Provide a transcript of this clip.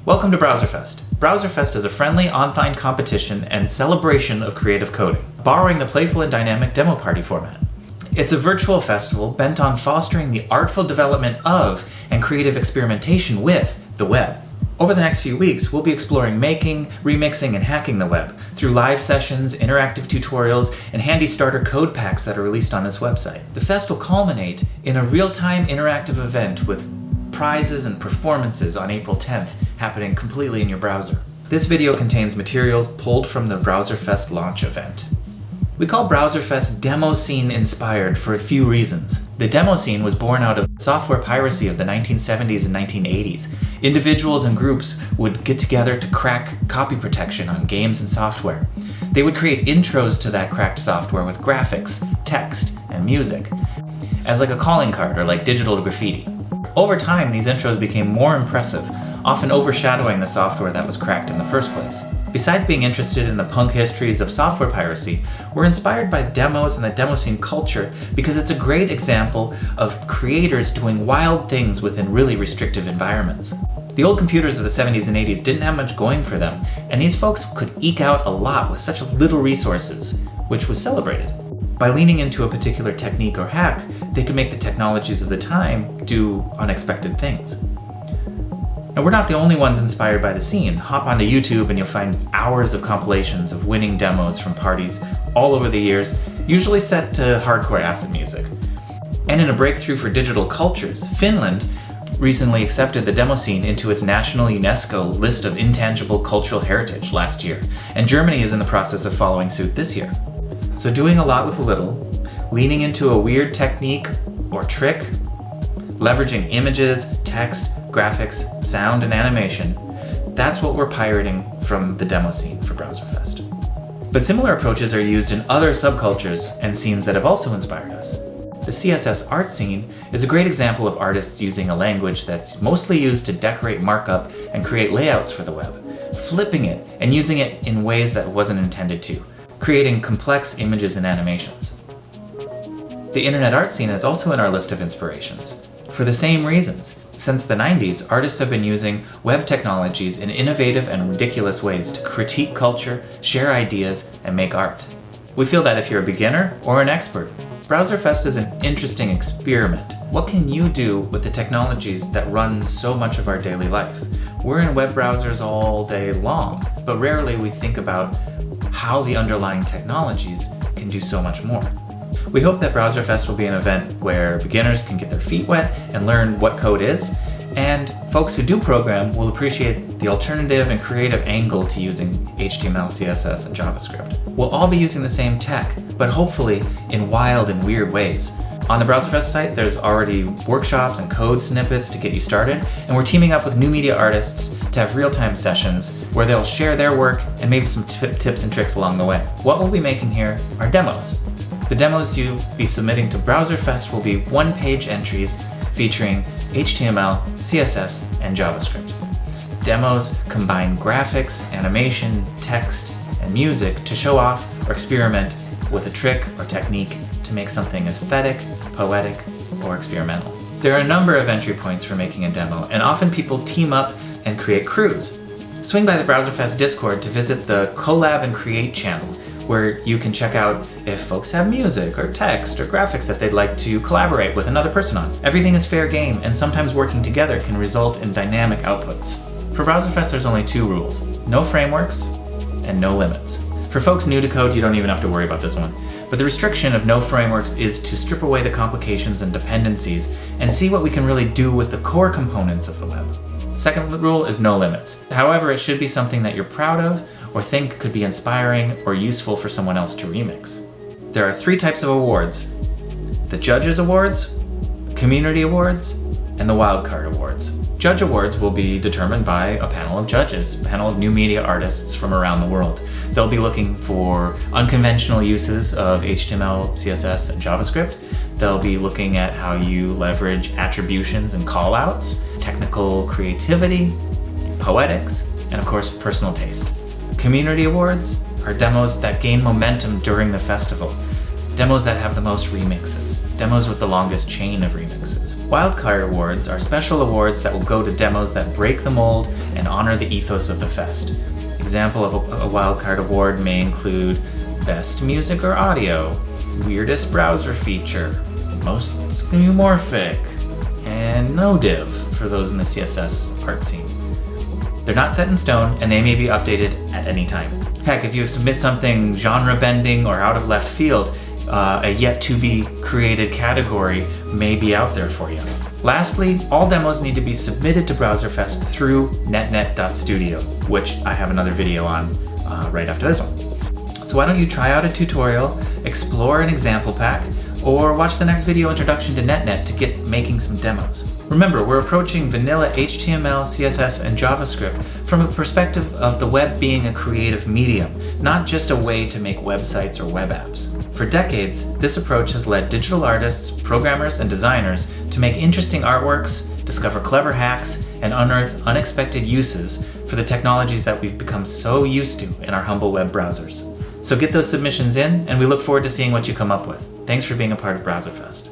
Welcome to BrowserFest. BrowserFest is a friendly online competition and celebration of creative coding, borrowing the playful and dynamic demo party format. It's a virtual festival bent on fostering the artful development of and creative experimentation with the web. Over the next few weeks, we'll be exploring making, remixing, and hacking the web through live sessions, interactive tutorials, and handy starter code packs that are released on this website. The fest will culminate in a real-time interactive event with prizes and performances on April 10th, happening completely in your browser. This video contains materials pulled from the BrowserFest launch event. We call BrowserFest demo scene inspired for a few reasons. The demo scene was born out of software piracy of the 1970s and 1980s. Individuals and groups would get together to crack copy protection on games and software. They would create intros to that cracked software with graphics, text, and music, as like a calling card or like digital graffiti. Over time, these intros became more impressive, often overshadowing the software that was cracked in the first place. Besides being interested in the punk histories of software piracy, we're inspired by demos and the demo scene culture because it's a great example of creators doing wild things within really restrictive environments. The old computers of the 70s and 80s didn't have much going for them, and these folks could eke out a lot with such little resources, which was celebrated. By leaning into a particular technique or hack, they could make the technologies of the time do unexpected things. Now, we're not the only ones inspired by the scene. Hop onto YouTube and you'll find hours of compilations of winning demos from parties all over the years, usually set to hardcore acid music. And in a breakthrough for digital cultures, Finland recently accepted the demo scene into its national UNESCO list of intangible cultural heritage last year, and Germany is in the process of following suit this year. So doing a lot with little, leaning into a weird technique or trick, leveraging images, text, graphics, sound, and animation, that's what we're pirating from the demo scene for BrowserFest. But similar approaches are used in other subcultures and scenes that have also inspired us. The CSS art scene is a great example of artists using a language that's mostly used to decorate markup and create layouts for the web, flipping it and using it in ways that it wasn't intended to, creating complex images and animations. The internet art scene is also in our list of inspirations, for the same reasons. Since the 90s, artists have been using web technologies in innovative and ridiculous ways to critique culture, share ideas, and make art. We feel that if you're a beginner or an expert, BrowserFest is an interesting experiment. What can you do with the technologies that run so much of our daily life? We're in web browsers all day long, but rarely we think about how the underlying technologies can do so much more. We hope that BrowserFest will be an event where beginners can get their feet wet and learn what code is, and folks who do program will appreciate the alternative and creative angle to using HTML, CSS, and JavaScript. We'll all be using the same tech, but hopefully in wild and weird ways. On the BrowserFest site, there's already workshops and code snippets to get you started, and we're teaming up with new media artists to have real-time sessions where they'll share their work and maybe some tips and tricks along the way. What we'll be making here are demos. The demos you'll be submitting to BrowserFest will be one-page entries featuring HTML, CSS, and JavaScript. Demos combine graphics, animation, text, and music to show off or experiment with a trick or technique to make something aesthetic, poetic, or experimental. There are a number of entry points for making a demo, and often people team up and create crews. Swing by the BrowserFest Discord to visit the Collab and Create channel, where you can check out if folks have music or text or graphics that they'd like to collaborate with another person on. Everything is fair game, and sometimes working together can result in dynamic outputs. For BrowserFest, there's only two rules: no frameworks and no limits. For folks new to code, you don't even have to worry about this one. But the restriction of no frameworks is to strip away the complications and dependencies and see what we can really do with the core components of the web. Second rule is no limits. However, it should be something that you're proud of or think could be inspiring or useful for someone else to remix. There are three types of awards: the Judges Awards, Community Awards, and the Wildcard Awards. Judge Awards will be determined by a panel of judges, a panel of new media artists from around the world. They'll be looking for unconventional uses of HTML, CSS, and JavaScript. They'll be looking at how you leverage attributions and callouts, technical creativity, poetics, and of course, personal taste. Community Awards are demos that gain momentum during the festival, demos that have the most remixes. demos with the longest chain of remixes. Wildcard awards are special awards that will go to demos that break the mold and honor the ethos of the fest. Example of a wildcard award may include Best Music or Audio, Weirdest Browser Feature, Most Skeuomorphic, and No Div for those in the CSS art scene. They're not set in stone, and they may be updated at any time. Heck, if you submit something genre-bending or out of left field, a yet-to-be-created category may be out there for you. Lastly, all demos need to be submitted to BrowserFest through netnet.studio, which I have another video on right after this one. So why don't you try out a tutorial, explore an example pack, or watch the next video introduction to NetNet to get making some demos. Remember, we're approaching vanilla HTML, CSS, and JavaScript from a perspective of the web being a creative medium, not just a way to make websites or web apps. For decades, this approach has led digital artists, programmers, and designers to make interesting artworks, discover clever hacks, and unearth unexpected uses for the technologies that we've become so used to in our humble web browsers. So get those submissions in, and we look forward to seeing what you come up with. Thanks for being a part of BrowserFest.